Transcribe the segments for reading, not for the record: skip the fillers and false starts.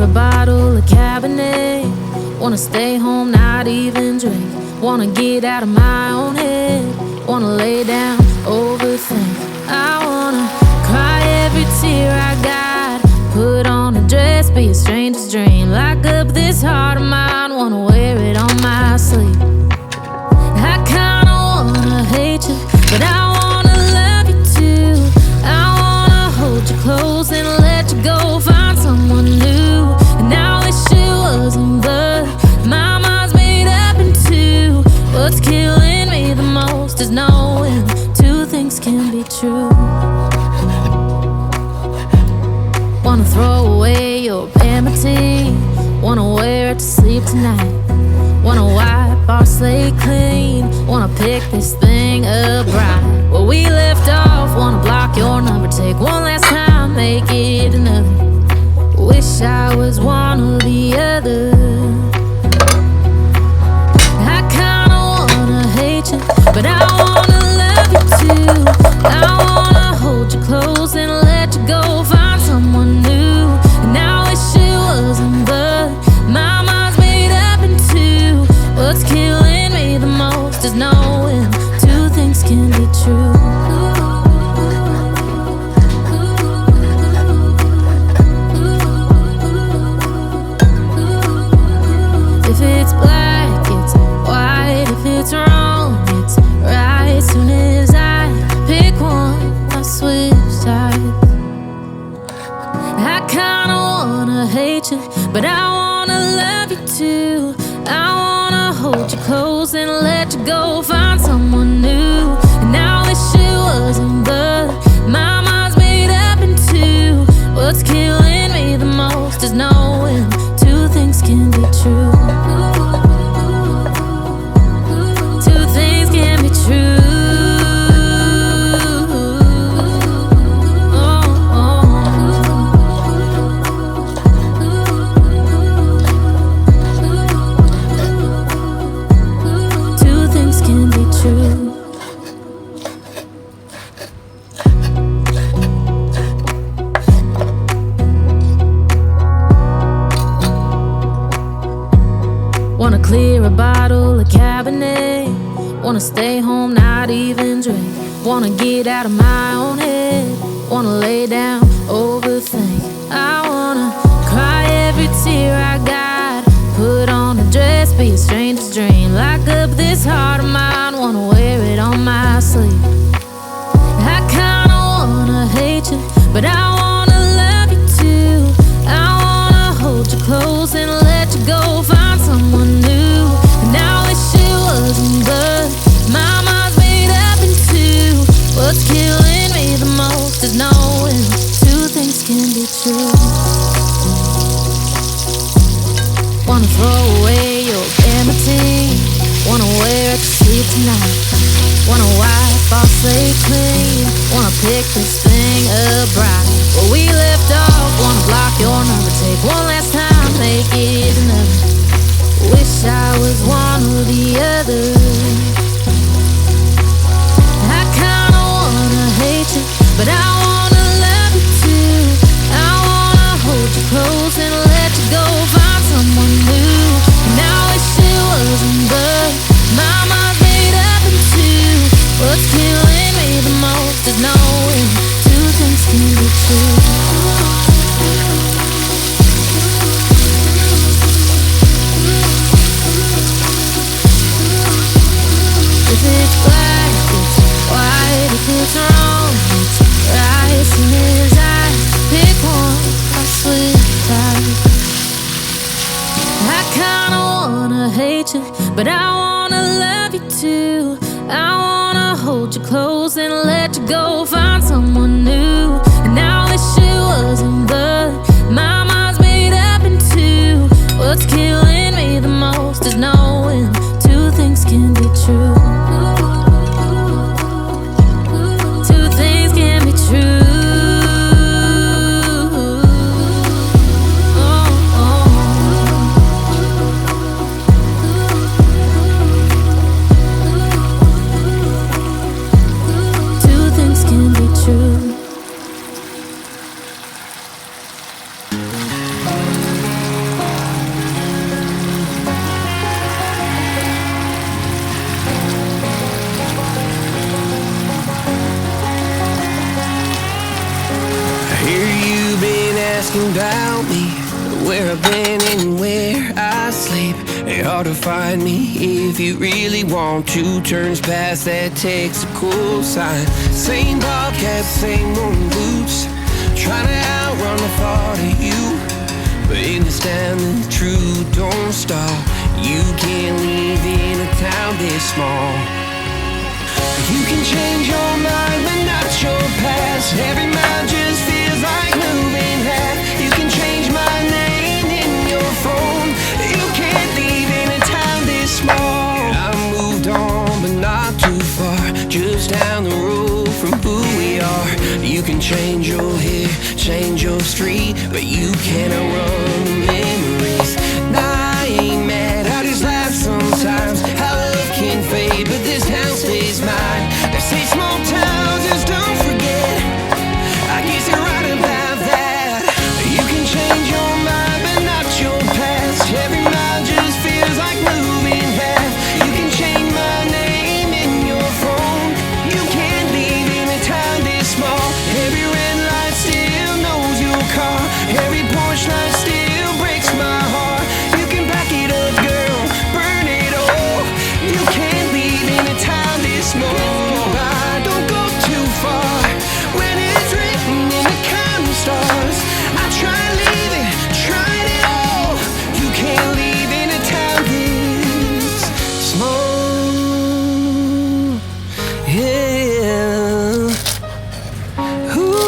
clear a bottle of Cabernet. Wanna stay home, not even drink. Wanna get out of my own head. Wanna lay down, overthink. I wanna cry every tear I got. Put on a dress, be a stranger's dream. Lock up this heart of mine, wanna wear it on my sleeve. I kinda wanna hate you, but I wanna love you too. I wanna hold you close and let you go. Find someone new, and I wish it wasn't, but my mind's made up in two. What's killing me the most is knowing two things can be true. Wanna throw away your empathy. Wanna wear it to sleep tonight. Wanna wipe our slate clean. Wanna pick this thing up right where we left off. Wanna block your number, take one last time, make it another. Wish I was one or the other. I kinda wanna hate you, but I wanna love you too. I wanna hold you close and let you go. Find someone new, and I wish it wasn't, but my mind's made up in two. What's killing me the most is knowing two things can be true. If it's black, it's white. If it's wrong, it's right. Soon as I pick one, I switch sides. I kinda wanna hate you, but I wanna love you too. I wanna hold you close and let you go. Find someone new, and I wish it wasn't, but my mind's made up in two. What's killing me the most is knowing two things can be true. Two things can be true. Wanna clear a bottle of Cabernet. Wanna stay home, not even drink. Wanna get out of my own head. Wanna lay down, overthink. I wanna cry every tear I got. Put on a dress, be a stranger's dream. Lock up this heart of mine, wanna wear it on my sleeve. I kinda wanna hate you, but I wanna love you too. I wanna hold you close and let you go. Find someone new, and I wish it wasn't, but my mind's made up in two. What's killing me the most is knowing two things can be true. Wanna throw away your empathy. Wanna wear it to sleep tonight. Wanna wipe our slate clean. Wanna pick this thing up right where we left off. Wanna block your number, take one last time, make it another. Wish I was one or the other. I kinda wanna hate you, but I wanna love you too. I wanna hold you close and let you go. Find someone new, and I wish it wasn't, but my mind's made up in two. What's killing me the most is knowing two things can be true. If it's black, it's white. If it's wrong, it's right. Soon as I pick one, I switch sides. I kinda wanna hate you, but I wanna love you too. I wanna hold you close and let you go. Find someone new, and I wish it wasn't, but my mind's made up in two. What's killing me the most is knowing two things can be true. Two things can be true. Two things can be true. asking about me, where I've been and where I sleep. It's hard to find me if you really want to. Turns past that takes a cool sign. Same bobcat, same old boots, trying to outrun the thought of you. But understanding the truth don't stop. You can't live in a town this small. You can change your mind, but not your past. Every mile just feels like moving half. You can change my name in your phone. You can't leave in a town this small. I moved on, but not too far, just down the road from who we are. You can change your hair, change your street, but you can't outrun the memories. Nah, I ain't mad, I just laugh sometimes. How love can fade, but this town stays mine. They say small towns just don't forget. I guess you're right about that. You can change your mind, but not your past. Every mile just feels like moving half. You can change my name in your phone. You can't leave in a town this small. Every red light still knows your car. Every porch light still breaks my heart. You can back it up, girl, burn it all. You can't leave in a town this small. Don't go too far when it's written in the counting stars. I try leaving, tried it all. You can't leave in a town this small. Yeah. Ooh.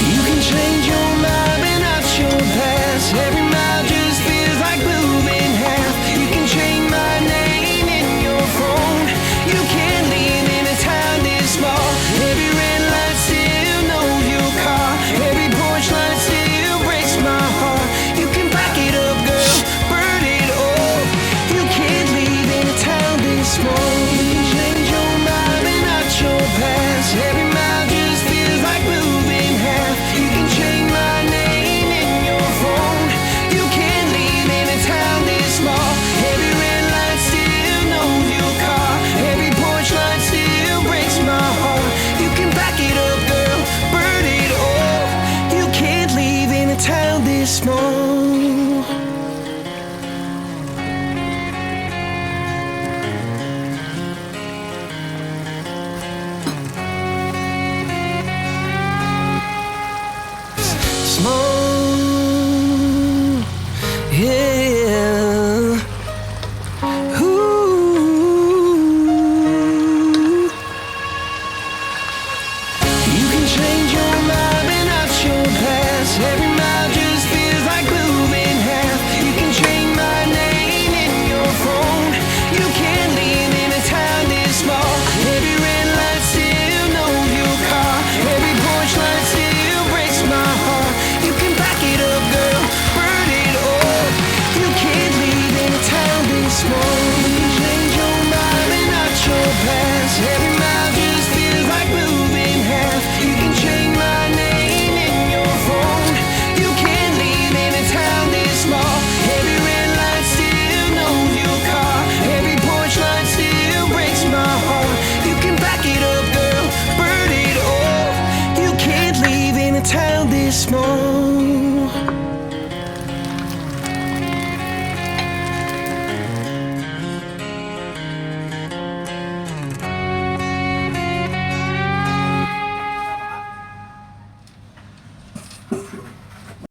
You can change your mind, but not your past. Every mile just feels like moving half. You can change my name in your phone. You can't leave in a town this small. Every red light still knows your car. Every porch light still breaks my heart. You can back it up, girl, burn it all. You can't leave in a town this small. You can change your mind, but not your past. Every mile just feels like moving half. You can change my name in your phone. You can't leave in a town this small. Every red light still knows your car. Every porch light still breaks my heart. You can back it up, girl, burn it all. You can't leave in a town this small. Small, yeah. Ooh. You can change your mind, but not your past. Every mile just feels like moving half. You can change my name in your phone. You can't leave in a town this small. Every red light still knows your car. Every porch light still breaks my heart. You can back it up, girl, burn it all. You can't leave in a town this small. You can change your mind, but not your past. Every mile just feels like moving half. You can change my name in your phone. You can't leave in a town this small. Every red light still knows your car. Every porch light still breaks my heart. You can back it up, girl, burn it all. You can't leave in a town this small.